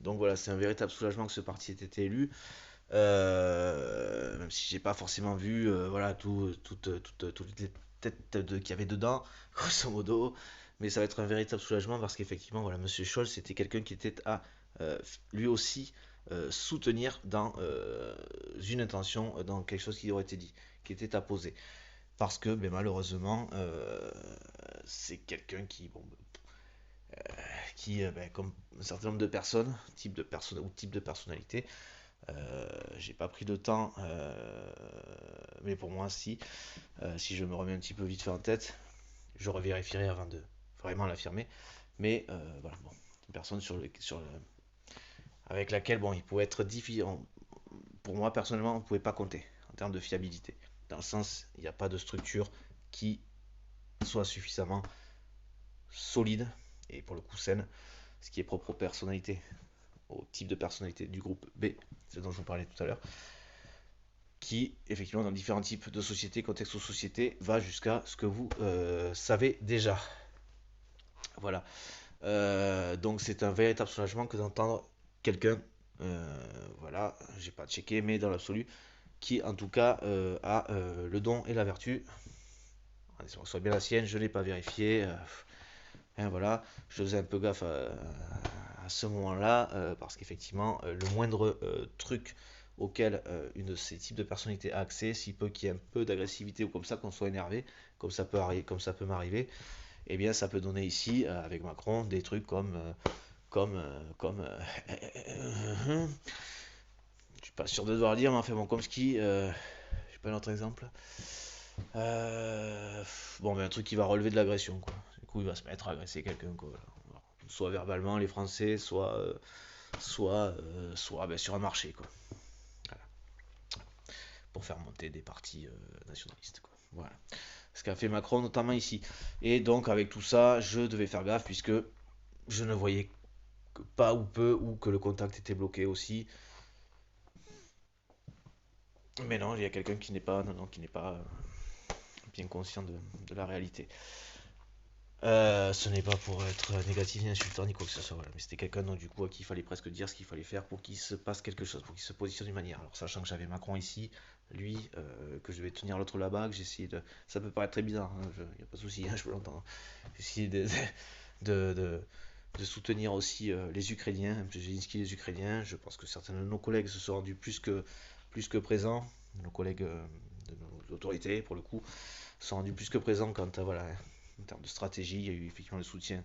Donc voilà, c'est un véritable soulagement que ce parti ait été élu. Même si j'ai pas forcément vu voilà, toutes les têtes qu'il y avait dedans, grosso modo. Mais ça va être un véritable soulagement parce qu'effectivement, voilà, Monsieur Scholz, c'était quelqu'un qui était à lui aussi soutenir dans une intention, dans quelque chose qui aurait été dit, qui était apposé. Parce que ben, malheureusement, c'est quelqu'un qui, bon, ben, comme un certain nombre de personnes, type de personnalité, j'ai pas pris de temps, mais pour moi, si je me remets un petit peu vite fait en tête, je revérifierai avant de vraiment l'affirmer. Mais voilà, bon, une personne avec laquelle bon, il pouvait être difficile. Pour moi, personnellement, on ne pouvait pas compter en termes de fiabilité. Dans le sens, il n'y a pas de structure qui soit suffisamment solide et pour le coup saine, ce qui est propre aux personnalités, au type de personnalité du groupe B, c'est dont je vous parlais tout à l'heure, qui, effectivement, dans différents types de sociétés, contextes de société, va jusqu'à ce que vous savez déjà. Voilà. Donc, c'est un véritable soulagement que d'entendre quelqu'un, voilà, j'ai pas checké, mais dans l'absolu, qui en tout cas a le don et la vertu. Soit bien la sienne, je ne l'ai pas vérifié. Hein, voilà, je faisais un peu gaffe à ce moment-là, parce qu'effectivement, le moindre truc auquel une de ces types de personnalités a accès, si peu qu'il y ait un peu d'agressivité ou comme ça, qu'on soit énervé, comme ça peut m'arriver, eh bien ça peut donner ici, avec Macron, des trucs je suis pas sûr de devoir le dire, mais enfin bon, comme ski, je sais pas un autre exemple. Bon, mais un truc qui va relever de l'agression, quoi. Du coup, il va se mettre à agresser quelqu'un, quoi. Voilà. Soit verbalement, les Français, soit ben, sur un marché, quoi. Voilà. Pour faire monter des partis nationalistes, quoi. Voilà. Ce qu'a fait Macron, notamment ici. Et donc, avec tout ça, je devais faire gaffe, puisque je ne voyais que pas ou peu, ou que le contact était bloqué aussi. Mais non, il y a quelqu'un qui n'est pas, non, non, qui n'est pas bien conscient de la réalité. Ce n'est pas pour être négatif ni insultant ni quoi que ce soit, voilà. Mais c'était quelqu'un donc du coup à qui il fallait presque dire ce qu'il fallait faire pour qu'il se passe quelque chose, pour qu'il se positionne d'une manière. Alors sachant que j'avais Macron ici, lui, que je devais tenir l'autre là-bas, que j'essayais de... Ça peut paraître très bizarre, hein, il n'y a pas de souci, hein, je peux l'entendre. J'essayais de, de, de soutenir aussi les Ukrainiens, Zelensky les Ukrainiens. Je pense que certains de nos collègues se sont rendus plus que présents, nos collègues de nos autorités pour le coup, se sont rendus plus que présents quant à voilà, en termes de stratégie, il y a eu effectivement le soutien